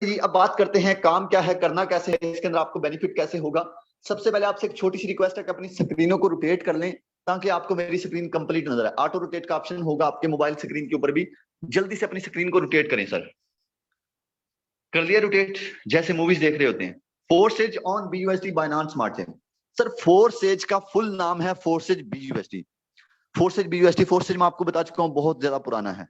जी, अब बात करते हैं काम क्या है, करना कैसे है, इसके अंदर आपको बेनिफिट कैसे होगा। सबसे पहले आपसे एक छोटी सी रिक्वेस्ट है कि अपनी स्क्रीनों को रोटेट कर लें ताकि आपको मेरी स्क्रीन कंप्लीट नजर आए। ऑटो रोटेट का ऑप्शन होगा आपके मोबाइल स्क्रीन के ऊपर भी, जल्दी से अपनी स्क्रीन को रोटेट करें सर। कर लिया रोटेट, जैसे मूवीज देख रहे होते हैं। Forces on BUSD Binance smart chain. Sir forces का फुल नाम है forces BUSD. Forces BUSD, forces मैं आपको बता चुका हूँ बहुत ज्यादा पुराना है।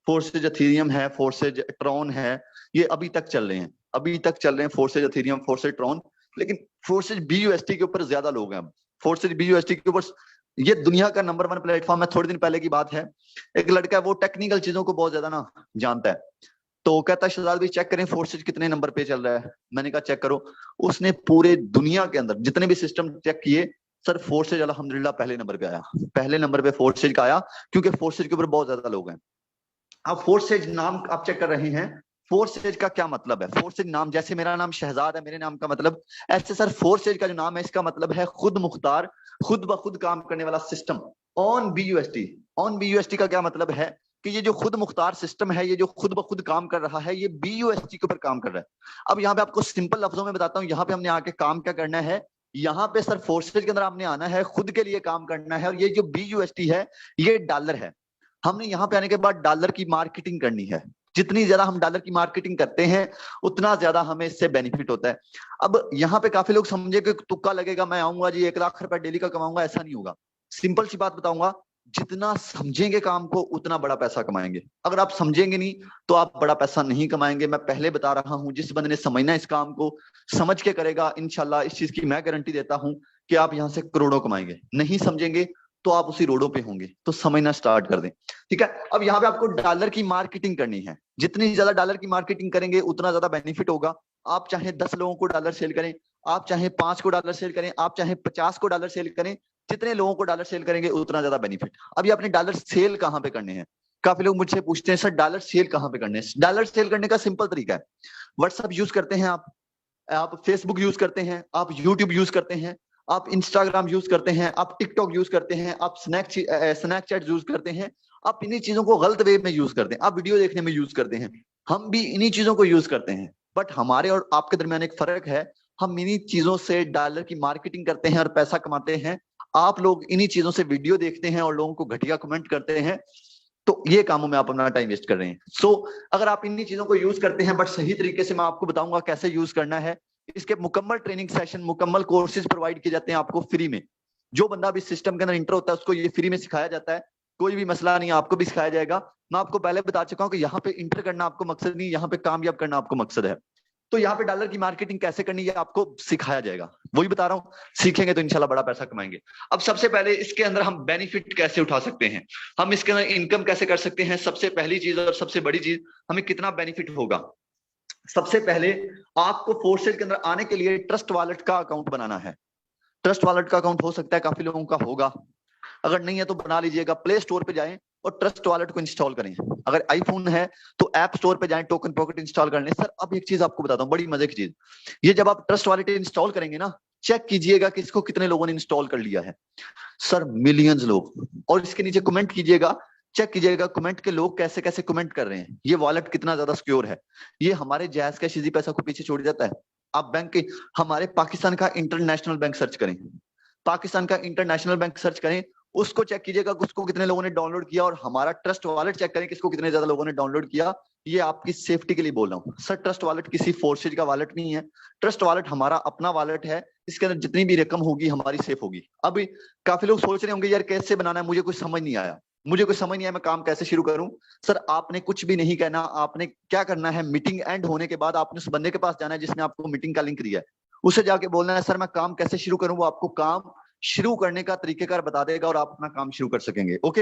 फोर्सेज एथीरियम है, फोर्सेज ट्रॉन है, ये अभी तक चल रहे हैं, अभी तक चल रहे हैं फोर्सेज एथीरियम, फोर्सेज ट्रॉन। लेकिन फोर्सेज बीयूएसडी के ऊपर ज्यादा लोग हैं। फोर्सेज बीयूएसडी के ऊपर ये दुनिया का नंबर 1 प्लेटफॉर्म है। थोड़े दिन पहले की बात है, एक लड़का है वो टेक्निकल चीजों को बहुत ज्यादा ना जानता है, तो कहता है शहजाद भाई चेक करें फोर्सेज कितने नंबर पे चल रहा है। मैंने कहा चेक करो। उसने पूरे दुनिया के अंदर जितने भी सिस्टम चेक किए, सर फोर्सेज अल्हम्दुलिल्लाह पहले नंबर पे आया। पहले नंबर पे फोर्सेज का आया, क्योंकि फोर्सेज के ऊपर बहुत ज्यादा लोग हैं। अब फोर्सेज नाम आप चेक कर रहे हैं, फोर्सेज का क्या मतलब है। फोर्सेज नाम, जैसे मेरा नाम शहजाद है, मेरे नाम का मतलब ऐसे सर फोर्सेज का जो नाम है इसका मतलब है खुद मुख्तार, खुद ब खुद काम करने वाला सिस्टम। ऑन बीयूएसटी, ऑन बीयूएसटी का क्या मतलब है कि ये जो खुद मुख्तार सिस्टम है, ये जो खुद ब खुद काम कर रहा है, ये बीयूएसटी के ऊपर काम कर रहा है। अब यहाँ पे आपको सिंपल लफ्जों में बताता हूँ, यहाँ पे हमने आके काम क्या करना है। यहाँ पे सर फोर्सेज के अंदर आपने आना है, खुद के लिए काम करना है, और ये जो बीयूएसटी है ये डॉलर है। हमने यहाँ पे आने के बाद डॉलर की मार्केटिंग करनी है। जितनी ज्यादा हम डॉलर की मार्केटिंग करते हैं उतना ज्यादा हमें इससे बेनिफिट होता है। अब यहाँ पे काफी लोग समझे कि तुक्का लगेगा, मैं आऊंगा जी 1 लाख रुपए डेली का कमाऊंगा, ऐसा नहीं होगा। सिंपल सी बात बताऊंगा, जितना समझेंगे काम को उतना बड़ा पैसा कमाएंगे। अगर आप समझेंगे नहीं तो आप बड़ा पैसा नहीं कमाएंगे। मैं पहले बता रहा हूं, जिस बंदे ने समझना इस काम को, समझ के करेगा, इंशाल्लाह इस चीज की मैं गारंटी देता हूं कि आप यहां से करोड़ों कमाएंगे। नहीं समझेंगे तो आप उसी रोडों पे होंगे। तो समझना स्टार्ट कर दें, ठीक है। अब यहाँ पे आपको डॉलर की मार्केटिंग करनी है। जितनी ज्यादा डॉलर की मार्केटिंग करेंगे उतना ज्यादा बेनिफिट होगा। आप चाहे 10 लोगों को डॉलर सेल करें, आप चाहे 5 को डॉलर सेल करें, आप चाहे 50 को डॉलर सेल करें, जितने लोगों को डॉलर सेल करेंगे उतना ज्यादा बेनिफिट। अब ये अपने डॉलर सेल कहाँ पे करने हैं, काफी लोग मुझसे पूछते हैं सर डॉलर सेल कहाँ पे करने हैं। डॉलर सेल करने का सिंपल तरीका है, व्हाट्सएप यूज करते हैं आप फेसबुक यूज करते हैं, आप यूट्यूब यूज करते हैं, आप इंस्टाग्राम यूज करते हैं, आप टिकटॉक यूज करते हैं, आप स्नैपचैट यूज करते हैं। आप इन्हीं चीजों को गलत वे में यूज करते हैं, आप वीडियो देखने में यूज करते हैं। हम भी इन्हीं चीजों को यूज करते हैं, बट हमारे और आपके दरमियान एक फर्क है। हम इन्हीं चीजों से डॉलर की मार्केटिंग करते हैं और पैसा कमाते हैं। आप लोग इन्हीं चीजों से वीडियो देखते हैं और लोगों को घटिया कमेंट करते हैं। तो ये कामों में आप अपना टाइम वेस्ट कर रहे हैं। सो अगर आप इन्हीं चीजों को यूज करते हैं, बट सही तरीके से, मैं आपको बताऊंगा कैसे यूज करना है। इसके मुकम्मल ट्रेनिंग सेशन, मुकम्मल कोर्सेज प्रोवाइड किए जाते हैं आपको फ्री में। जो बंदा भी सिस्टम के अंदर इंटर होता है उसको ये फ्री में सिखाया जाता है। कोई भी मसला नहीं, आपको भी सिखाया जाएगा। मैं आपको पहले बता चुका हूँ कि यहाँ पे इंटर करना आपको मकसद नहीं, यहाँ पे कामयाब करना आपको मकसद है। तो यहाँ पे डॉलर की मार्केटिंग कैसे करनी है आपको सिखाया जाएगा। वही बता रहा हूँ, सीखेंगे तो इंशाल्लाह बड़ा पैसा कमाएंगे। अब सबसे पहले इसके अंदर हम बेनिफिट कैसे उठा सकते हैं, हम इसके अंदर इनकम कैसे कर सकते हैं। सबसे पहली चीज और सबसे बड़ी चीज, हमें कितना बेनिफिट होगा। सबसे पहले आपको फोर्सेज के अंदर आने के लिए ट्रस्ट वॉलेट का अकाउंट बनाना है। ट्रस्ट वॉलेट का अकाउंट हो सकता है काफी लोगों का होगा, अगर नहीं है तो बना लीजिएगा। प्ले स्टोर पे जाएं और ट्रस्ट वॉलेट को इंस्टॉल करें। अगर आईफोन है तो ऐप स्टोर पे जाएं, टोकन पॉकेट इंस्टॉल कर लें। सर अब एक चीज आपको बताता हूँ, बड़ी मजे की चीज, ये जब आप ट्रस्ट वॉलेट इंस्टॉल करेंगे ना, चेक कीजिएगा कि इसको कितने लोगों ने इंस्टॉल कर लिया है। सर मिलियंस लोग। और इसके नीचे कमेंट कीजिएगा, चेक कीजिएगा कमेंट के लोग कैसे कैसे कमेंट कर रहे हैं। ये वॉलेट कितना ज्यादा सिक्योर है। ये हमारे जायज का इजी पैसा को पीछे छोड़ जाता है। आप बैंक के, हमारे पाकिस्तान का इंटरनेशनल बैंक सर्च करें, पाकिस्तान का इंटरनेशनल बैंक सर्च करें, उसको चेक कीजिएगा उसको कितने लोगों ने डाउनलोड किया। और हमारा ट्रस्ट वॉलेट चेक करें किसको कितने ज्यादा लोगों ने डाउनलोड किया। ये आपकी सेफ्टी के लिए बोल रहा हूँ सर। ट्रस्ट वॉलेट किसी फोर्सेज का वॉलेट नहीं है, ट्रस्ट वॉलेट हमारा अपना वॉलेट है। इसके अंदर जितनी भी रकम होगी हमारी सेफ होगी। अब काफी लोग सोच रहे होंगे यार कैसे बनाना है, मुझे कुछ समझ नहीं आया, मुझे कुछ समझ नहीं आया, मैं काम कैसे शुरू करूं। सर आपने कुछ भी नहीं कहना, आपने क्या करना है, मीटिंग एंड होने के बाद आपने उस बंदे के पास जाना है जिसने आपको मीटिंग का लिंक दिया है, उसे जाके बोलना है सर मैं काम कैसे शुरू करूं। वो आपको काम शुरू करने का तरीकेकार बता देगा और आप अपना काम शुरू कर सकेंगे। ओके,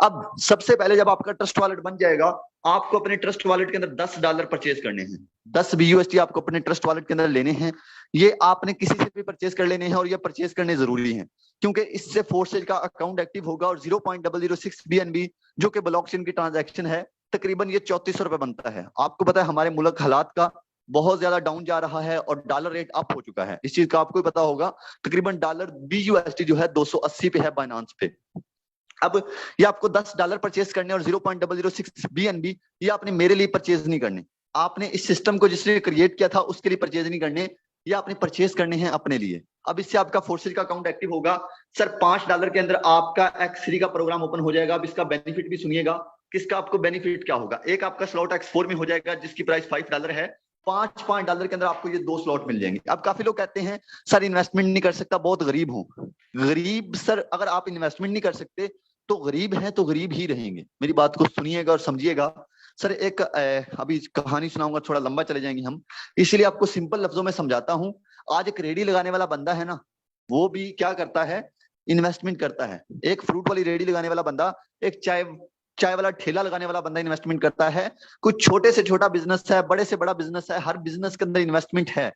अब सबसे पहले जब आपका ट्रस्ट वॉलेट बन जाएगा, आपको अपने ट्रस्ट वॉलेट के अंदर $10 परचेज करने हैं। 10 BUSD आपको अपने ट्रस्ट वॉलेट के अंदर लेने हैं। ये आपने किसी से भी परचेज कर लेने हैं और ये परचेज करने जरूरी है, क्योंकि इससे फोर्सेज का अकाउंट एक्टिव होगा। और 0.006 BNB जो कि ब्लॉकचेन की ट्रांजैक्शन है, तकरीबन ये 3400 रुपए बनता है। आपको पता है हमारे मुल्क हालात का बहुत ज्यादा डाउन जा रहा है और डॉलर रेट अप हो चुका है, इस चीज का आपको पता होगा। तकरीबन डॉलर BUSD जो है 280 पे है बाइनांस पे। अब ये आपको $10 परचेज करने और 0.006 BNB ये आपने मेरे लिए परचेज नहीं करने, आपने इस सिस्टम को जिसने क्रिएट किया था उसके लिए परचेज नहीं करने, या आपने परचेज करने हैं अपने लिए। अब इससे आपका फोर्सेज का अकाउंट एक्टिव होगा सर। $5 के अंदर आपका X3 का प्रोग्राम ओपन हो जाएगा। अब इसका बेनिफिट भी सुनिएगा, किसका आपको बेनिफिट क्या होगा। एक आपका स्लॉट X4 में हो जाएगा जिसकी प्राइस $5 है। $5 के अंदर आपको ये 2 स्लॉट मिल जाएंगे। अब काफी लोग कहते हैं सर इन्वेस्टमेंट नहीं कर सकता, बहुत गरीब हूं। गरीब सर, अगर आप इन्वेस्टमेंट नहीं कर सकते तो गरीब हैं तो गरीब ही रहेंगे। मेरी बात को सुनिएगा और समझिएगा। सर एक अभी कहानी सुनाऊंगा, थोड़ा लंबा चले जाएंगे हम, इसलिए आपको सिंपल लफ्जों में समझाता हूं। आज एक रेडी लगाने वाला बंदा है ना, वो भी क्या करता है, इन्वेस्टमेंट करता है। एक फ्रूट वाली रेडी लगाने वाला बंदा, एक चाय वाला ठेला लगाने वाला बंदा इन्वेस्टमेंट करता है। कुछ छोटे से छोटा बिजनेस है, बड़े से बड़ा बिजनेस है, हर बिजनेस के अंदर इन्वेस्टमेंट है।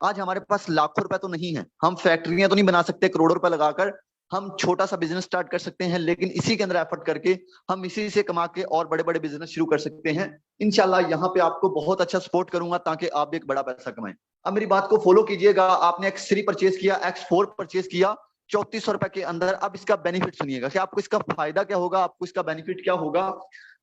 आज हमारे पास लाखों रुपए तो नहीं है, हम फैक्ट्रियां तो नहीं बना सकते करोड़ों रुपए लगाकर, हम छोटा सा बिजनेस स्टार्ट कर सकते हैं, लेकिन इसी के अंदर एफर्ट करके हम इसी से कमा के और बड़े बड़े बिजनेस शुरू कर सकते हैं। इंशाल्लाह यहाँ पे आपको बहुत अच्छा सपोर्ट करूंगा ताकि आप भी एक बड़ा पैसा कमाएं। अब मेरी बात को फॉलो कीजिएगा। आपने X3 परचेज किया, X4 परचेज किया ₹3400 के अंदर। अब इसका बेनिफिट सुनिएगा कि आपको इसका फायदा क्या होगा, आपको इसका बेनिफिट क्या होगा।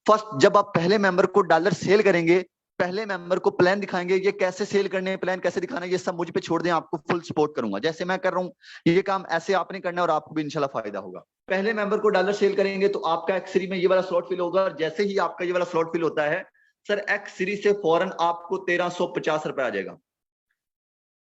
फर्स्ट, जब आप पहले मेंबर को डॉलर सेल करेंगे, पहले मेंबर को प्लान दिखाएंगे, ये कैसे सेल करने हैं, प्लान कैसे दिखाना है, ये सब मुझ पे छोड़ दें, आपको फुल सपोर्ट करूंगा। जैसे मैं कर रहा हूँ ये काम ऐसे आपने करना है और आपको भी इंशाल्लाह फायदा होगा। पहले मेंबर को डॉलर सेल करेंगे तो आपका X3 में ये वाला स्लॉट फिल होगा, और जैसे ही आपका ये वाला स्लॉट फिल होता है सर, X3 से फौरन आपको ₹1350 आ जाएगा।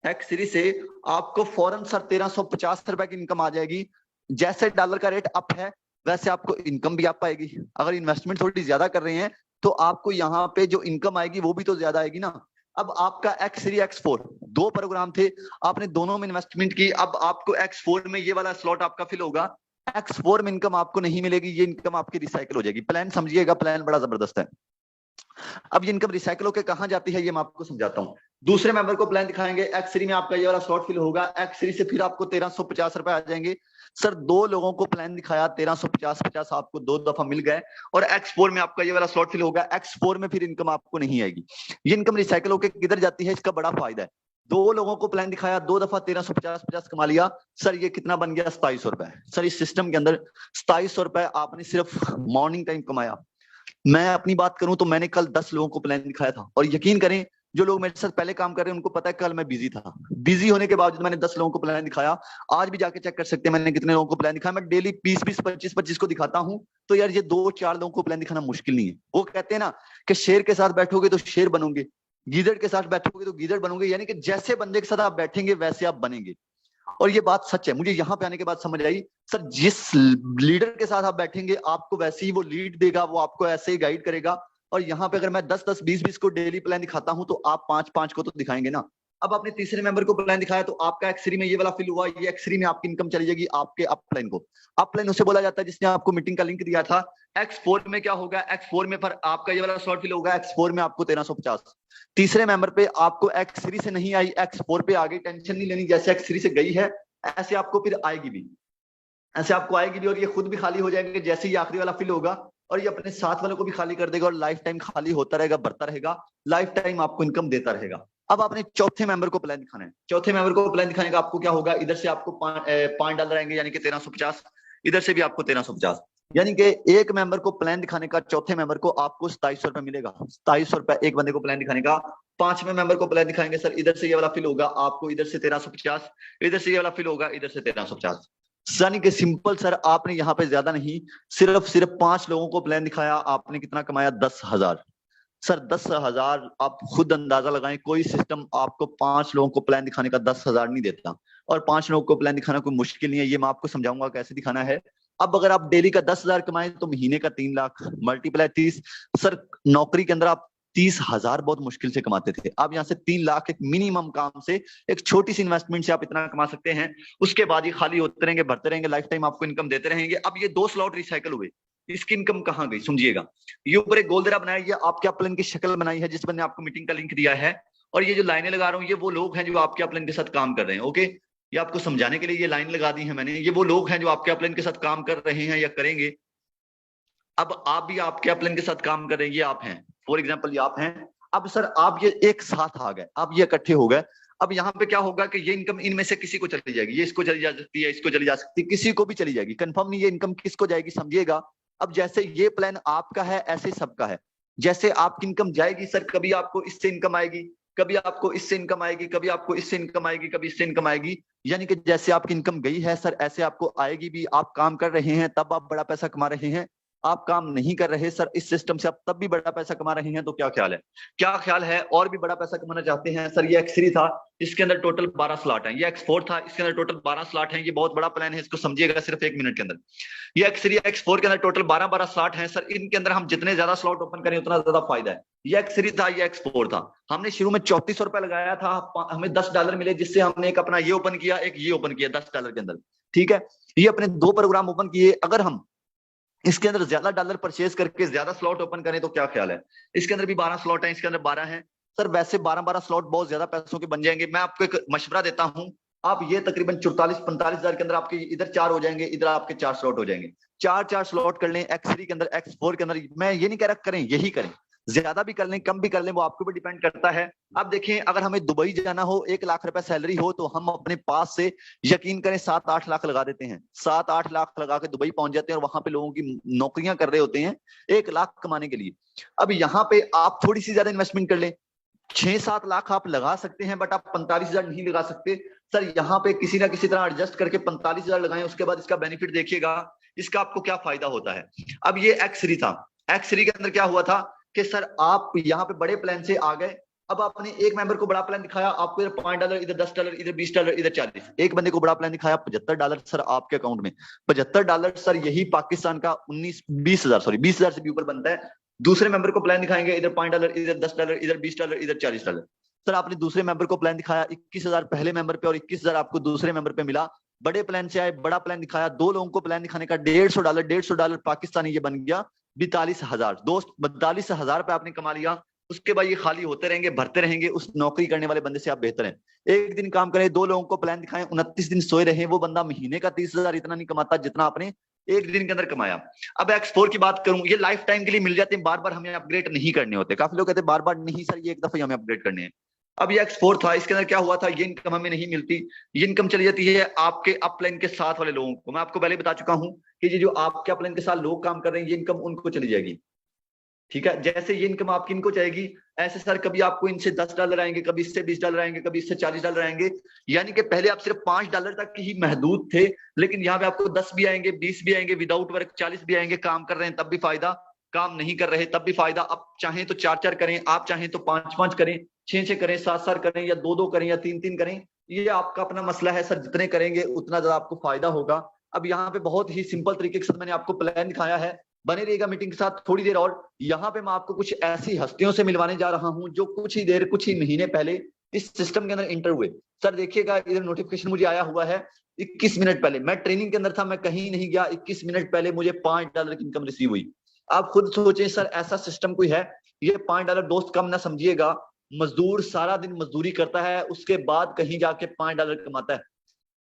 X3 से आपको फौरन सर ₹1350 की इनकम आ जाएगी। जैसे डॉलर का रेट अप है वैसे आपको इनकम भी आप पाएगी। अगर इन्वेस्टमेंट थोड़ी ज्यादा कर रहे हैं तो आपको यहाँ पे जो इनकम आएगी वो भी तो ज्यादा आएगी ना। अब आपका X3 X4 2 प्रोग्राम थे, आपने दोनों में इन्वेस्टमेंट की। अब आपको X4 में ये वाला स्लॉट आपका फिल होगा। X4 में इनकम आपको नहीं मिलेगी, ये इनकम आपकी रिसाइकल हो जाएगी। प्लान समझिएगा, प्लान बड़ा जबरदस्त है। अब ये इनकम रिसाइकल होकर कहां जाती है ये मैं आपको समझाता हूं। दूसरे मेंबर को प्लान दिखाएंगे, X3 में आपका ये वाला स्लॉट फिल होगा। X3 से फिर आपको ₹1350 आ जाएंगे। सर 2 लोगों को प्लान दिखाया, 1350 आपको 2 दफा मिल गए। और X4 में आपका ये वाला स्लॉट फिल होगा। X4 में फिर इनकम आपको नहीं आएगी। ये इनकम रिसाइकल होकर किधर जाती है, इसका बड़ा फायदा है। 2 लोगों को प्लान दिखाया, 2 दफा 1350 कमा लिया। सर ये कितना बन गया, ₹2700। सर इस सिस्टम के अंदर ₹2700 आपने सिर्फ मॉर्निंग टाइम कमाया। मैं अपनी बात करूं तो मैंने कल 10 लोगों को प्लान दिखाया था, और यकीन करें जो लोग मेरे साथ पहले काम कर रहे हैं उनको पता है कल मैं बिजी था। बिजी होने के बावजूद मैंने 10 लोगों को प्लान दिखाया। आज भी जाके चेक कर सकते हैं मैंने कितने लोगों को प्लान दिखाया। मैं डेली 20-20, 25-25 को दिखाता हूं। तो यार ये 2-4 लोगों को प्लान दिखाना मुश्किल नहीं है। वो कहते हैं ना कि शेर के साथ बैठोगे तो शेर बनोगे, गीदड़ के साथ बैठोगे तो गीदड़ बनोगे, यानी कि जैसे बंदे के साथ आप बैठेंगे वैसे आप बनेंगे। और ये बात सच है, मुझे यहाँ पे आने के बाद समझ आई। सर जिस लीडर के साथ आप बैठेंगे आपको वैसे ही वो लीड देगा, वो आपको ऐसे ही गाइड करेगा। और यहाँ पे अगर मैं 10-10, 20-20 को डेली प्लान दिखाता हूं तो आप 5-5 को तो दिखाएंगे ना। अब आपने तीसरे मेंबर को प्लान दिखाया तो आपका X3 में ये वाला फिल हुआ। ये X3 में आपकी इनकम चली जाएगी आपके अपलाइन को। अपलाइन उसे बोला जाता है जिसने आपको मीटिंग का लिंक दिया था। X4 में क्या होगा, X4 में पर आपका ये वाला स्लॉट फिल होगा। X4 में आपको 1350। तीसरे मेंबर पे आपको X3 से नहीं आई, X4 पे आ गई। टेंशन नहीं लेनी, जैसे X3 से गई है ऐसे आपको फिर आएगी भी, ऐसे आपको आएगी भी। और ये खुद भी खाली हो जाएगा जैसे ही आखिरी वाला फिल होगा, और ये अपने साथ वालों को भी खाली कर देगा, और लाइफ टाइम खाली होता रहेगा, बढ़ता रहेगा, लाइफ टाइम आपको इनकम देता रहेगा। अब आपने चौथे मेंबर को प्लान दिखाना है। चौथे मेंबर को प्लान दिखाने का आपको क्या होगा, इधर से आपको $5 आएंगे यानी कि 1350, इधर से भी आपको 1350, यानी कि एक मेंबर को प्लान दिखाने का चौथे मेंबर को आपको ₹2700 मिलेगा। ₹2700 एक बंदे को प्लान दिखाने का। पांचवें मेंबर को प्लान दिखाएंगे, सर इधर से ये वाला फिल होगा आपको, इधर से 1350, इधर से ये वाला फिल होगा, इधर से 1350। यानी कि सिंपल सर, आपने यहाँ पे ज्यादा नहीं, सिर्फ 5 लोगों को प्लान दिखाया, आपने कितना कमाया, 10,000। सर 10,000 आप खुद अंदाजा लगाएं, कोई सिस्टम आपको 5 लोगों को प्लान दिखाने का 10,000 नहीं देता। और 5 लोगों को प्लान दिखाना कोई मुश्किल नहीं है, ये मैं आपको समझाऊंगा कैसे दिखाना है। अब अगर आप डेली का 10,000 कमाएं तो महीने का 3 लाख मल्टीप्लाई 30। सर नौकरी के अंदर आप 30,000 बहुत मुश्किल से कमाते थे, आप यहाँ से 3 लाख एक मिनिमम काम से, एक छोटी सी इन्वेस्टमेंट से आप इतना कमा सकते हैं। उसके बाद ये खाली होते रहेंगे, भरते रहेंगे, लाइफ टाइम आपको इनकम देते रहेंगे। अब ये 2 स्लॉट रिसाइकल हुए, इसकी इनकम कहाँ गई समझिएगा। ये ऊपर एक गोलदरा बनाया, ये आपके अपलाइन की शक्ल बनाई है जिस बंदे ने आपको मीटिंग का लिंक दिया है। और ये जो लाइनें लगा रहा हूँ ये वो लोग हैं जो आपके अपलाइन के साथ काम कर रहे हैं। ओके, ये आपको समझाने के लिए ये लाइन लगा दी है मैंने। ये वो लोग हैं जो आपके अपलाइन के साथ काम कर रहे हैं या करेंगे। अब आप भी आपके अपलाइन के साथ काम कर रहे हैं, ये आप हैं, फॉर एग्जाम्पल ये आप हैं। अब सर आप ये एक साथ आ गए, आप ये इकट्ठे हो गए। अब यहाँ पे क्या होगा कि ये इनकम इनमें से किसी को चली जाएगी, ये इसको चली जा सकती है, इसको चली जा सकती है, किसी को भी चली जाएगी, कंफर्म नहीं ये इनकम किसको जाएगी समझिएगा। अब जैसे ये प्लान आपका है ऐसे सबका है। जैसे आपकी इनकम जाएगी सर, कभी आपको इससे इनकम आएगी, कभी आपको इससे इनकम आएगी, कभी आपको इससे इनकम आएगी, कभी इससे इनकम आएगी। यानी कि जैसे आपकी इनकम गई है सर, ऐसे आपको आएगी भी। आप काम कर रहे हैं तब आप बड़ा पैसा कमा रहे हैं, आप काम नहीं कर रहे सर इस सिस्टम से आप तब भी बड़ा पैसा कमा रहे हैं। तो क्या ख्याल है, क्या ख्याल है? और भी बड़ा पैसा कमाना चाहते हैं सर? ये एक्स3 था, इसके अंदर टोटल 12 स्लॉट हैं। ये एक्स4 था, इसके अंदर टोटल 12 स्लॉट हैं। ये बहुत बड़ा प्लान है, इसको समझिएगा सिर्फ 1 मिनट के अंदर। ये एक्स3 एक्स4 के अंदर टोटल 12 स्लॉट हैं सर। इनके अंदर हम जितने ज्यादा स्लॉट ओपन करें उतना ज्यादा फायदा है। ये एक्स3 था, ये एक्स4 था। हमने शुरू में 3400 रुपए लगाया था, हमें $10 मिले, जिससे हमने एक अपना ये ओपन किया, एक ये ओपन किया $10 के अंदर। ठीक है, ये अपने 2 प्रोग्राम ओपन किए। अगर हम इसके अंदर ज्यादा डॉलर परचेज करके ज्यादा स्लॉट ओपन करें तो क्या ख्याल है? इसके अंदर भी 12 स्लॉट हैं, इसके अंदर 12 हैं सर। वैसे 12 स्लॉट बहुत ज्यादा पैसों के बन जाएंगे। मैं आपको एक मशवरा देता हूं, आप ये तकरीबन 44-45 हजार के अंदर आपके इधर 4 हो जाएंगे, इधर आपके 4 स्लॉट हो जाएंगे। 4 स्लॉट कर लें एक्स3 के अंदर, एक्स4 के अंदर। मैं ये नहीं कह रहा करें, यही करें। ज्यादा भी कर लें, कम भी कर लें, वो आपके ऊपर डिपेंड करता है। अब देखें, अगर हमें दुबई जाना हो, 1 लाख रुपए सैलरी हो, तो हम अपने पास से यकीन करें 7-8 लाख लगा देते हैं। 7-8 लाख लगा के दुबई पहुंच जाते हैं, और वहां पे लोगों की नौकरियां कर रहे होते हैं 1 लाख कमाने के लिए। अब यहाँ पे आप थोड़ी सी ज्यादा इन्वेस्टमेंट कर लें, 6-7 लाख आप लगा सकते हैं, बट आप 45 हजार नहीं लगा सकते सर। यहाँ पे किसी ना किसी तरह एडजस्ट करके 45 हजार लगाएं, उसके बाद इसका बेनिफिट देखिएगा, इसका आपको क्या फायदा होता है। अब ये एक्स3 था, एक्स3 के अंदर क्या हुआ था कि सर आप यहाँ पे बड़े प्लान से आ गए। अब आपने एक मेंबर को बड़ा प्लान दिखाया, आपको इधर $5, इधर $10, इधर $20, इधर 40। एक बंदे को बड़ा प्लान दिखाया, $75 सर आपके अकाउंट में। $75 सर यही पाकिस्तान का 19-20 हजार, सॉरी 20 हजार से भी ऊपर बनता है। दूसरे मेंबर को प्लान दिखाएंगे, इधर $5, इधर $10, इधर $20, इधर $40। सर आपने दूसरे मेंबर को प्लान दिखाया, 21,000 पहले मेंबर पे और 21,000 आपको दूसरे मेंबर पे मिला। बड़े प्लान से आए, बड़ा प्लान दिखाया, 2 लोगों को प्लान दिखाने का $150 पाकिस्तानी, ये बन गया 42,000। दोस्त 42,000 पे आपने कमा लिया। उसके बाद ये खाली होते रहेंगे, भरते रहेंगे। उस नौकरी करने वाले बंदे से आप बेहतर हैं। एक दिन काम करें, 2 लोगों को प्लान दिखाएं, 29 दिन सोए रहे, वो बंदा महीने का 30,000 इतना नहीं कमाता जितना आपने एक दिन के अंदर कमाया। अब एक्स4 की बात करूं, ये लाइफ टाइम के लिए मिल जाते हैं, बार बार हमें अपग्रेड नहीं करने होते। काफी लोग कहते हैं बार बार नहीं सर, ये एक दफा हमें अपग्रेड करने हैं। अब ये एक्स4 था, इसके अंदर क्या हुआ था, ये इनकम हमें नहीं मिलती। ये इनकम चली जाती है आपके अपलाइन के साथ वाले लोगों को। मैं आपको पहले बता चुका हूं कि ये जो आपके अपलाइन के साथ लोग काम कर रहे हैं, ये इनकम उनको चली जाएगी। ठीक है, जैसे ये इनकम आपकी इनको जाएगी, ऐसे सर कभी आपको इनसे $10 आएंगे, कभी इससे $20 आएंगे, कभी इससे $40 आएंगे। यानी कि पहले आप सिर्फ $5 तक ही महदूद थे, लेकिन यहाँ पे आपको 10 भी आएंगे, 20 भी आएंगे, विदाउट वर्क 40 भी आएंगे। काम कर रहे हैं तब भी फायदा, काम नहीं कर रहे तब भी फायदा। आप चाहें तो 4-4 करें, आप चाहें तो 5-5 करें, 6-6 करें, 7-7 करें, या 2-2 करें, या 3-3 करें। ये आपका अपना मसला है सर, जितने करेंगे उतना ज्यादा आपको फायदा होगा। अब यहाँ पे बहुत ही सिंपल तरीके के साथ मैंने आपको प्लान दिखाया है। बने रहिएगा मीटिंग के साथ थोड़ी देर और। यहाँ पे मैं आपको कुछ ऐसी हस्तियों से मिलवाने जा रहा हूं जो कुछ ही महीने पहले इस सिस्टम के अंदर इंटर हुए। सर देखिएगा, इधर नोटिफिकेशन मुझे आया हुआ है 21 मिनट पहले। मैं ट्रेनिंग के अंदर था, मैं कहीं नहीं गया, 21 मिनट पहले मुझे $5 की इनकम रिसीव हुई। आप खुद सोचें सर, ऐसा सिस्टम कोई है? ये $5 दोस्त कम ना समझिएगा। मजदूर सारा दिन मजदूरी करता है, उसके बाद कहीं जाके $5 कमाता है।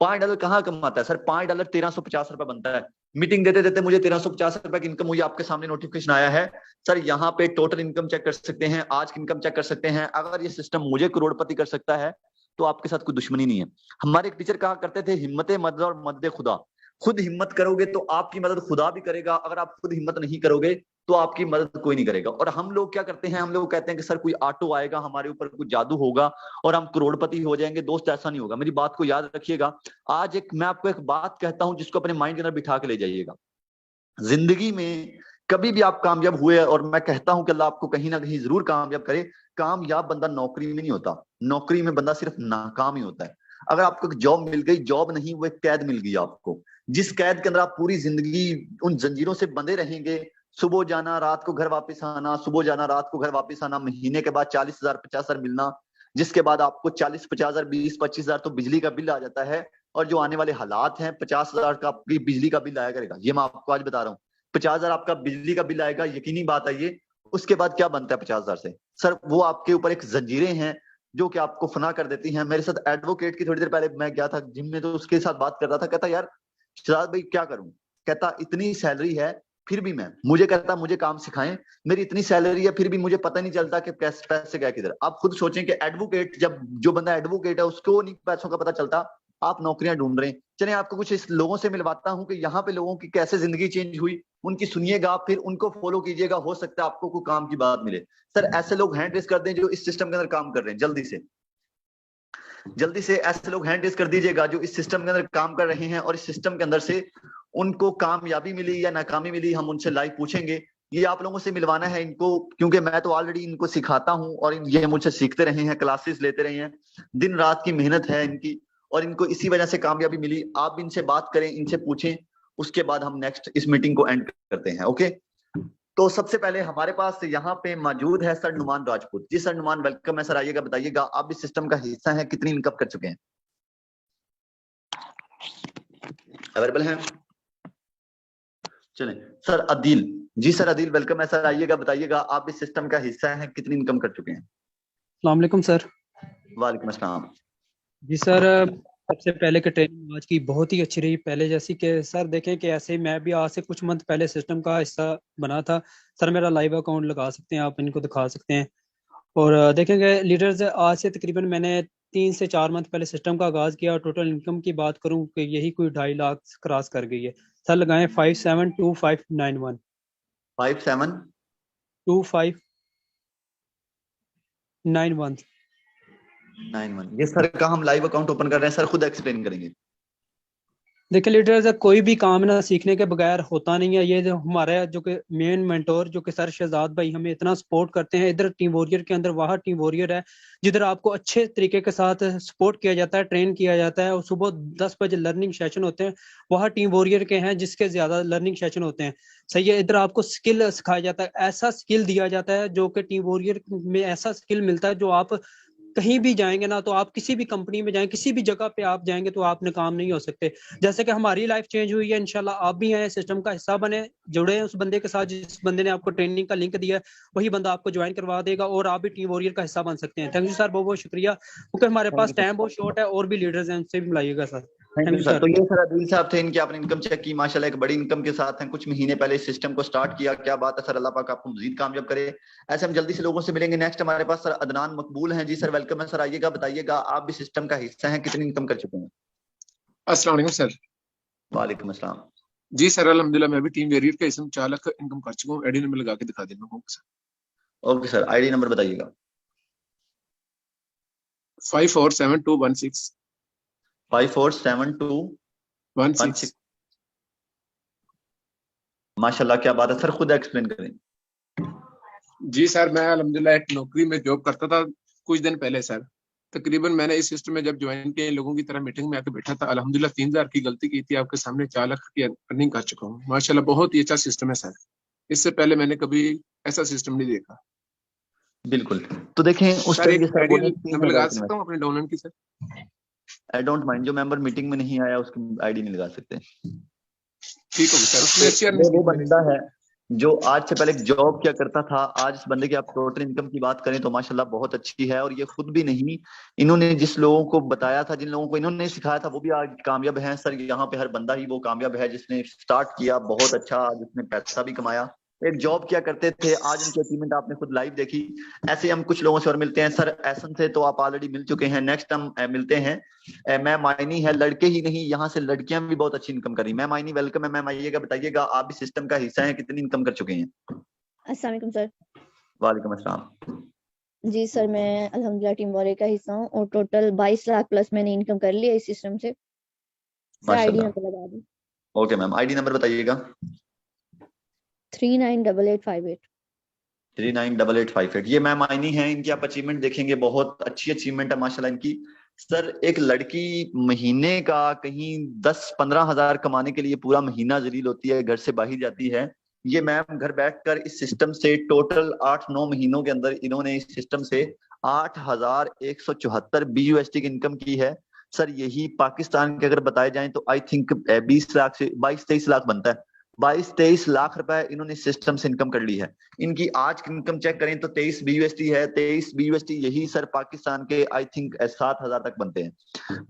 $5 कहाँ कमाता है सर? $5 ₹1350 बनता है। मीटिंग देते देते मुझे ₹1350 की इनकम हुई। आपके सामने नोटिफिकेशन आया है सर। यहाँ पे टोटल इनकम चेक कर सकते हैं, आज की इनकम चेक कर सकते हैं। अगर ये सिस्टम मुझे करोड़पति कर सकता है तो आपके साथ कोई दुश्मनी नहीं है। हमारे एक टीचर कहा करते थे, हिम्मत मदद और मदद खुदा। खुद हिम्मत करोगे तो आपकी मदद खुदा भी करेगा, अगर आप खुद हिम्मत नहीं करोगे तो आपकी मदद कोई नहीं करेगा। और हम लोग क्या करते हैं, हम लोग कहते हैं कि सर कोई ऑटो आएगा, हमारे ऊपर कुछ जादू होगा और हम करोड़पति हो जाएंगे। दोस्त ऐसा नहीं होगा, मेरी बात को याद रखिएगा। आज मैं आपको एक बात कहता हूं जिसको अपने माइंड के अंदर बिठा के ले जाइएगा। जिंदगी में कभी भी आप कामयाब हुए, और मैं कहता हूं कि अल्लाह आपको कहीं ना कहीं जरूर कामयाब करे। कामयाब बंदा नौकरी में नहीं होता, नौकरी में बंदा सिर्फ नाकाम ही होता है। अगर आपको एक जॉब मिल गई, जॉब नहीं, वो एक कैद मिल गई आपको, जिस कैद के अंदर आप पूरी जिंदगी उन जंजीरों से बंधे रहेंगे। सुबह जाना, रात को घर वापस आना, सुबह जाना, रात को घर वापस आना, महीने के बाद 40,000 50,000 मिलना, जिसके बाद आपको 40-50,000 20-25,000 तो बिजली का बिल आ जाता है। और जो आने वाले हालात हैं, 50,000 का आपकी बिजली का बिल आया करेगा, ये मैं आपको आज बता रहा हूँ। 50,000 आपका बिजली का बिल आएगा, यकीनी बात है ये। उसके बाद क्या बनता है 50,000 से? सर वो आपके ऊपर एक जंजीरें हैं जो कि आपको फना कर देती हैं। मेरे साथ एडवोकेट की थोड़ी देर पहले मैं गया था जिम में, तो उसके साथ बात कर रहा था। कहता यार शहजाद भाई क्या करूं, कहता इतनी सैलरी है फिर भी मैं, मुझे कहता मुझे काम सिखाएं, मेरी इतनी सैलरी है फिर भी मुझे पता नहीं चलता कि कैसे पैसे गए किधर। आप खुद सोचें कि एडवोकेट, जब जो बंदा एडवोकेट है उसको नहीं पैसों का पता चलता, आप नौकरियां ढूंढ रहे हैं। चलिए आपको कुछ इस लोगों से मिलवाता हूं कि यहाँ पे लोगों की कैसे जिंदगी चेंज हुई। उनकी सुनिएगा, फिर उनको फॉलो कीजिएगा, हो सकता है आपको कोई काम की बात मिले। सर ऐसे लोग हैंड रेस कर दें जो इस सिस्टम के अंदर काम कर रहे हैं, जल्दी से ऐसे लोग हैंड रेस कर दीजिएगा जो इस सिस्टम के अंदर काम कर रहे हैं और इस सिस्टम के अंदर से उनको कामयाबी मिली या नाकामी मिली, हम उनसे लाइव पूछेंगे। ये आप लोगों से मिलवाना है इनको, क्योंकि मैं तो ऑलरेडी इनको सिखाता हूं और ये मुझसे सीखते रहे हैं, क्लासेस लेते रहे हैं, दिन रात की मेहनत है इनकी और इनको इसी वजह से कामयाबी मिली। आप इनसे बात करें, इनसे पूछें, उसके बाद हम नेक्स्ट इस मीटिंग को एंड करते हैं। ओके, तो सबसे पहले हमारे पास यहाँ पे मौजूद है sir Numan Rajput ji. Sir Numan, welcome है सर, आइएगा, बताइएगा आप इस सिस्टम का हिस्सा हैं, कितनी इनकम कर चुके हैं? अवेलेबल हैं? चलें। सर अदील जी, सर अदील वेलकम है सर, आइएगा, बताइएगा आप इस सिस्टम का हिस्सा हैं, कितनी इनकम कर चुके हैं? अस्सलाम वालेकुम सर। वालेकुम अस्सलाम जी सर, सबसे पहले की ट्रेनिंग आज की बहुत ही अच्छी रही, पहले जैसी कि सर देखें कि ऐसे मैं भी आज से कुछ मंथ पहले सिस्टम का हिस्सा बना था। सर मेरा लाइव अकाउंट लगा सकते हैं आप, इनको दिखा सकते हैं और देखेंगे लीडर्स आज से तकरीबन मैंने 3 से 4 मंथ पहले सिस्टम का आगाज किया और टोटल इनकम की बात करूं कि यही कोई 2.5 लाख क्रॉस कर गई है। सर लगाएं 572591 572591। 2591। ये सर का हम लाइव अकाउंट ओपन कर रहे हैं, सर खुद एक्सप्लेन करेंगे। देखिए लीडर्स, कोई भी काम ना सीखने के बगैर होता नहीं है। ये जो हमारे जो कि मेन मेंटोर जो कि सर शहजाद भाई हमें इतना सपोर्ट करते हैं, इधर टीम वॉरियर के अंदर वहाँ टीम वॉरियर है जिधर आपको अच्छे तरीके के साथ सपोर्ट किया जाता है, ट्रेन किया जाता है और सुबह 10 बजे लर्निंग सेशन होते हैं। वहाँ टीम वॉरियर के हैं जिसके ज्यादा लर्निंग सेशन होते हैं। सही है, इधर आपको स्किल सिखाया जाता है, ऐसा स्किल दिया जाता है जो कि टीम वॉरियर में ऐसा स्किल मिलता है जो आप कहीं भी जाएंगे ना, तो आप किसी भी कंपनी में जाएं, किसी भी जगह पे आप जाएंगे तो आप नाकाम नहीं हो सकते। जैसे कि हमारी लाइफ चेंज हुई है, इंशाल्लाह आप भी हैं सिस्टम का हिस्सा बने, जुड़े हैं उस बंदे के साथ जिस बंदे ने आपको ट्रेनिंग का लिंक दिया है, वही बंदा आपको ज्वाइन करवा देगा और आप भी टीम वॉरियर का हिस्सा बन सकते हैं। थैंक यू सर, बहुत बहुत शुक्रिया, क्योंकि हमारे थैंक पास यू टाइम बहुत शॉर्ट है और भी लीडर्स हैं, उनसे भी मिलाइएगा sir. Thank thank you you sir. Sir. तो ये सर अदील साहब थे, इनकी आपने इनकम चेक की, माशाल्लाह एक बड़ी इनकम के साथ हैं, कुछ महीने पहले इस सिस्टम को स्टार्ट किया, क्या बात है सर, अल्लाह पाक आपको मजीद कामयाब करे। ऐसे हम जल्दी से लोगों से मिलेंगे। नेक्स्ट हमारे पास सर अदनान मकबूल हैं जी। सर वेलकम है सर, आइएगा, बताइएगा आप भी सिस्टम का हिस्सा हैं, कितनी इनकम कर चुके हैं? अस्सलाम वालेकुम सर। वालेकुम अस्सलाम। जी सर अल्हम्दुलिल्लाह, मैं भी टीम वेरियर का इसमें 4 लाख इनकम कर चुका हूँ। आईडी नंबर लगा के दिखा देना होगा sir. Okay sir, ID number बताइएगा। 547216 547216। 16। माशाल्लाह, क्या बात है सर, खुद एक्सप्लेन करें। जी सर, मैं अल्हम्दुलिल्लाह एक नौकरी में जॉब करता था कुछ दिन पहले सर। तकरीबन मैंने इस सिस्टम में जब ज्वाइन किया, लोगों की तरह मीटिंग में आके बैठा था, अल्हम्दुलिल्लाह 3000 की गलती की थी, आपके सामने 4 लाख की अर्निंग कर चुका हूँ। माशाल्लाह बहुत ही अच्छा सिस्टम है सर, इससे पहले मैंने कभी ऐसा सिस्टम नहीं देखा। बिल्कुल, तो देखें उस सर टाइम एक ये सर आईडी बोले नंबर लगा सकता हूँ अपने डाउनलोड की सर? आई डोंट माइंड, जो मेंबर मीटिंग में नहीं आया उसकी आईडी नहीं लगा सकते। ठीक होगी सर, उसमें अच्छी ये वो अर्निंग मेरे बंदा है जो आज से पहले एक जॉब क्या करता था। आज इस बंदे की आप टोटल इनकम की बात करें तो माशाल्लाह बहुत अच्छी है, और ये खुद भी नहीं, इन्होंने जिस लोगों को बताया था, जिन लोगों को इन्होंने सिखाया था, वो भी आज कामयाब हैं सर। यहाँ पे हर बंदा ही वो कामयाब है जिसने स्टार्ट किया, बहुत अच्छा, आज उसने पैसा भी कमाया। एक जॉब क्या करते थे, आज उनकी अचीवमेंट आपने खुद लाइव देखी। ऐसे हम कुछ लोगों से और मिलते हैं। सर एसन से तो आप ऑलरेडी मिल चुके हैं, नेक्स्ट हम मिलते हैं। मैम मायनी है, लड़के ही नहीं यहाँ से लड़कियां भी बहुत अच्छी इनकम कर रही। मैम मायनी वेलकम है मैम, आइएगा, बताइएगा आप भी सिस्टम का हिस्सा हैं, कितनी इनकम कर चुके हैं? अस्सलाम वालेकुम सर। वालेकुम अस्सलाम। जी सर, मैं अल्हम्दुलिल्लाह टीम वॉरियर का हिस्सा हूँ और टोटल 22 लाख प्लस मैंने इनकम कर लिया इस सिस्टम से। सर आईडी माशाल्लाह। नंबर लगा दी। ओके मैम, आईडी नंबर बताइएगा। 398858। 398858। ये मैम मायनी है, इनकी आप अचीवमेंट देखेंगे, बहुत अच्छी अचीवमेंट है माशाल्लाह इनकी। सर एक लड़की महीने का कहीं 10-15 हजार कमाने के लिए पूरा महीना जलील होती है, घर से बाहर जाती है। ये मैम घर बैठकर इस सिस्टम से टोटल 8-9 महीनों के अंदर इन्होंने इस सिस्टम से 8174 BUSD की इनकम की है। सर यही पाकिस्तान के अगर बताए जाएं तो आई थिंक 20 लाख से 22-23 लाख बनता है। 22-23 लाख रुपए इन्होंने सिस्टम से इनकम कर ली है। इनकी आज की इनकम चेक करें तो 23 BUSD है। 23 BUSD यही सर पाकिस्तान के आई थिंक 7,000 तक बनते हैं।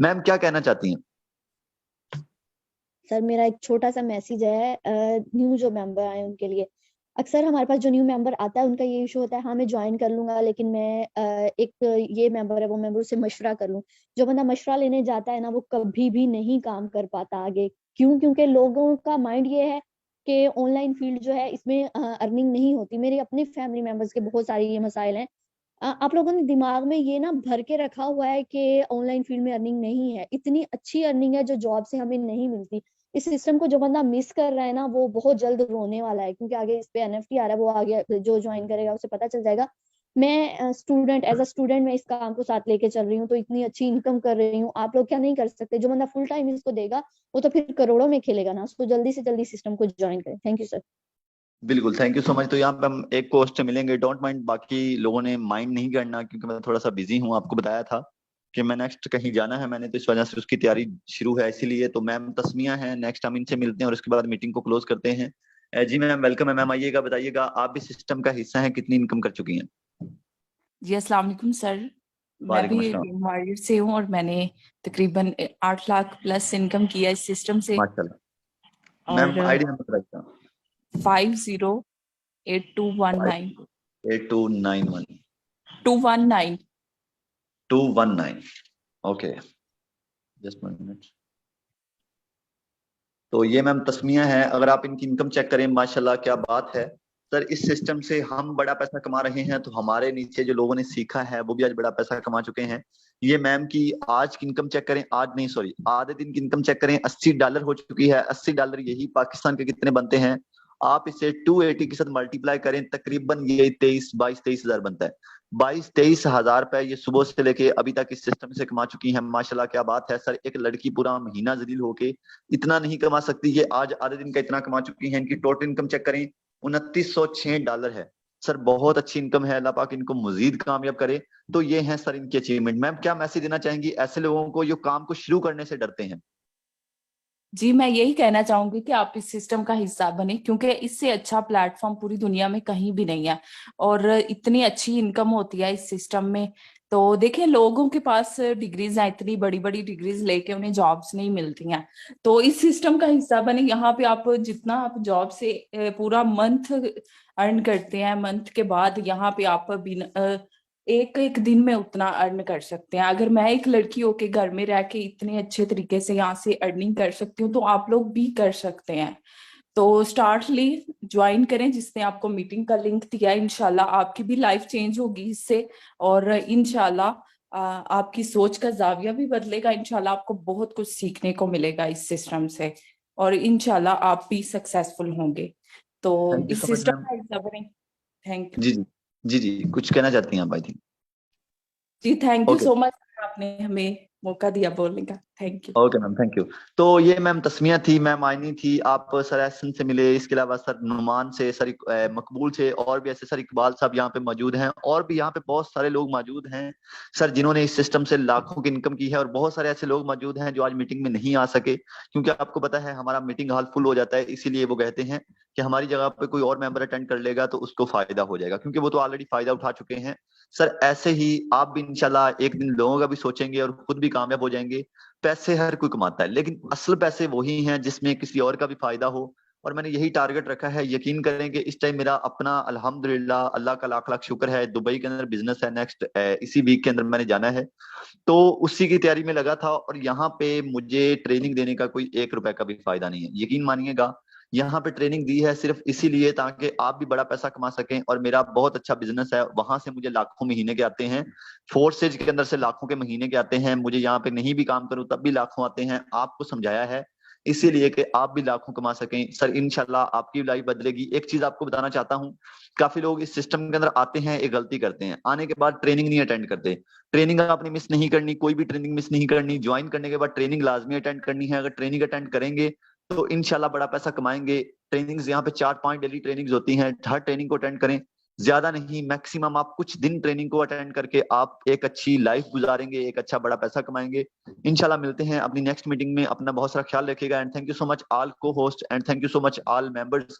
मैम क्या कहना चाहती हैं? सर मेरा एक छोटा सा मैसेज है न्यू जो मेंबर आए उनके लिए। अक्सर हमारे पास जो न्यू मेंबर आता है उनका ये इशू होता है, हाँ मैं ज्वाइन कर लूंगा लेकिन मैं एक ये मेंबर है वो मेंबर से मशवरा कर लूं। जो बंदा मशवरा लेने जाता है ना, वो कभी भी नहीं काम कर पाता आगे। क्यों? क्योंकि लोगों का माइंड ये है कि ऑनलाइन फील्ड जो है इसमें अर्निंग नहीं होती। मेरे अपने फैमिली मेंबर्स के बहुत सारे ये मसाइल हैं। आप लोगों ने दिमाग में ये ना भर के रखा हुआ है कि ऑनलाइन फील्ड में अर्निंग नहीं है। इतनी अच्छी अर्निंग है जो जॉब से हमें नहीं मिलती। इस सिस्टम को जो बंदा मिस कर रहा है ना, वो बहुत जल्द रोने वाला है, क्योंकि आगे इस पे एनएफटी आ रहा है, वो आगे जो ज्वाइन करेगा उसे पता चल जाएगा। मैं स्टूडेंट, एज अ स्टूडेंट मैं इस काम को साथ लेके चल रही हूँ, तो इतनी अच्छी इनकम कर रही हूँ। आप लोग क्या नहीं कर सकते? जो बंदा फुल टाइम इसको देगा वो तो फिर करोड़ों में खेलेगा ना। उसको जल्दी से जल्दी सिस्टम को ज्वाइन करें। Thank you sir. बिल्कुल, थैंक यू सो मच। तो यहाँ पे हम एक पोस्ट मिलेंगे, डोंट माइंड, बाकी लोगों ने माइंड नहीं करना, क्योंकि मैं थोड़ा सा बिजी हूँ। आपको बताया था कि मैं नेक्स्ट कहीं जाना है मैंने, तो इस वजह से उसकी तैयारी शुरू है, इसीलिए। तो मैम तस्मिया है, नेक्स्ट हम इनसे मिलते हैं और उसके बाद मीटिंग को क्लोज करते हैं। जी मैम, वेलकम है मैम, आइएगा, बताइएगा आप भी सिस्टम का हिस्सा हैं, कितनी इनकम कर चुकी हैं? जी अस्सलाम वालेकुम सर। मैं वालेकुम भी अस्सलाम। टीम वारियर से हूँ और मैंने तकरीबन 8 लाख प्लस इनकम किया इस सिस्टम से। माशाल्लाह। मैम और आईडी नंबर बताइए। 508219 8291 219। 219। Okay, just 1 minute. तो ये मैम तस्मिया है, अगर आप इनकी इनकम चेक करें, माशाल्लाह क्या बात है। सर इस सिस्टम से हम बड़ा पैसा कमा रहे हैं, तो हमारे नीचे जो लोगों ने सीखा है वो भी आज बड़ा पैसा कमा चुके हैं। ये मैम की आज की इनकम चेक करें, आज नहीं सॉरी, आधे दिन की इनकम चेक करें, $80 हो चुकी है। $80 यही पाकिस्तान के कितने बनते हैं? आप इसे 280 के साथ मल्टीप्लाई करें, तकरीबन ये 22 हजार बनता है। 22-23 हजार रुपए ये सुबह से लेके अभी तक इस सिस्टम से कमा चुकी हैं। माशाल्लाह क्या बात है सर। एक लड़की पूरा महीना जलील होके इतना नहीं कमा सकती, ये आज आधे दिन का इतना कमा चुकी हैं। इनकी टोटल इनकम चेक करें, $2906 है। सर बहुत अच्छी इनकम है, अल्लाह पाक इनको मजीद कामयाब करे। तो ये है सर इनकी अचीवमेंट। मैम क्या मैसेज देना चाहेंगी ऐसे लोगों को जो काम को शुरू करने से डरते हैं? जी मैं यही कहना चाहूंगी कि आप इस सिस्टम का हिस्सा बने, क्योंकि इससे अच्छा प्लेटफॉर्म पूरी दुनिया में कहीं भी नहीं है और इतनी अच्छी इनकम होती है इस सिस्टम में। तो देखिए लोगों के पास डिग्रीज हैं, इतनी बड़ी बड़ी डिग्रीज लेके उन्हें जॉब्स नहीं मिलती हैं। तो इस सिस्टम का हिस्सा बने। यहाँ पे आप जितना आप जॉब से पूरा मंथ अर्न करते हैं, मंथ के बाद यहाँ पे आप बिना एक एक दिन में उतना अर्न कर सकते हैं। अगर मैं एक लड़की होके घर में रह के इतने अच्छे तरीके से यहाँ से अर्निंग कर सकती हूँ, तो आप लोग भी कर सकते हैं। तो स्टार्टली ज्वाइन करें, जिसने आपको मीटिंग का लिंक दिया है। इंशाल्लाह आपकी भी लाइफ चेंज होगी इससे, और इंशाल्लाह आपकी सोच का जाविया भी बदलेगा। इंशाल्लाह आपको बहुत कुछ सीखने को मिलेगा इस सिस्टम से, और इंशाल्लाह आप भी सक्सेसफुल होंगे। तो थैंक यू इस सो मच सिस्टम मैम। का हिस्सा बने। थैंक यू जी जी जी जी, कुछ कहना चाहती हैं आप? आई थिंक जी। Thank you okay. So much, आपने हमें मौका दिया बोलने का। Thank you. Okay ma'am, thank you. तो ये मैम तस्मिया थी, मैम आइनी थी, आप सर एहसन से मिले, इसके अलावा सर नुमान से, सर मकबूल से, और भी ऐसे सर इकबाल साहब यहाँ पे मौजूद हैं, और भी यहाँ पे बहुत सारे लोग मौजूद हैं सर जिन्होंने इस सिस्टम से लाखों की इनकम की है। और बहुत सारे ऐसे लोग मौजूद हैं जो आज मीटिंग में नहीं आ सके, क्योंकि आपको पता है हमारा मीटिंग हॉल फुल हो जाता है, इसीलिए वो कहते हैं कि हमारी जगह पे कोई और मेंबर अटेंड कर लेगा तो उसको फायदा हो जाएगा, क्योंकि वो तो ऑलरेडी फायदा उठा चुके हैं। सर ऐसे ही आप भी इंशाल्लाह एक दिन लोगों का भी सोचेंगे और खुद भी कामयाब हो जाएंगे। पैसे हर कोई कमाता है, लेकिन असल पैसे वही हैं जिसमें किसी और का भी फायदा हो। और मैंने यही टारगेट रखा है। यकीन करेंगे इस टाइम मेरा अपना अल्हम्दुलिल्लाह अल्लाह का लाख लाख शुक्र है, दुबई के अंदर बिजनेस है, नेक्स्ट इसी वीक के अंदर मैंने जाना है, तो उसी की तैयारी में लगा था। और यहाँ पे मुझे ट्रेनिंग देने का कोई 1 रुपए का भी फायदा नहीं है, यकीन मानिएगा। यहाँ पे ट्रेनिंग दी है सिर्फ इसीलिए ताकि आप भी बड़ा पैसा कमा सकें। और मेरा बहुत अच्छा बिजनेस है, वहां से मुझे लाखों महीने के आते हैं, फोर्सेज के अंदर से लाखों के महीने के आते हैं, मुझे यहाँ पे नहीं भी काम करूं तब भी लाखों आते हैं। आपको समझाया है इसीलिए कि आप भी लाखों कमा सकें। सर इंशाल्लाह आपकी लाइफ बदलेगी। एक चीज आपको बताना चाहता हूँ, काफी लोग इस सिस्टम के अंदर आते हैं, एक गलती करते हैं, आने के बाद ट्रेनिंग नहीं अटेंड करते। ट्रेनिंग आपने मिस नहीं करनी, कोई भी ट्रेनिंग मिस नहीं करनी। ज्वाइन करने के बाद ट्रेनिंग लाजमी अटेंड करनी है। अगर ट्रेनिंग अटेंड करेंगे तो इंशाल्लाह बड़ा पैसा कमाएंगे। ट्रेनिंग्स यहाँ पे 4-5 डेली ट्रेनिंग्स होती हैं, हर ट्रेनिंग को अटेंड करें, ज्यादा नहीं, मैक्सिमम आप कुछ दिन ट्रेनिंग को अटेंड करके आप एक अच्छी लाइफ गुजारेंगे, एक अच्छा बड़ा पैसा कमाएंगे। इंशाल्लाह मिलते हैं अपनी नेक्स्ट मीटिंग में। अपना बहुत सारा ख्याल रखिएगा, and thank you so much all को host, and thank you so much all members.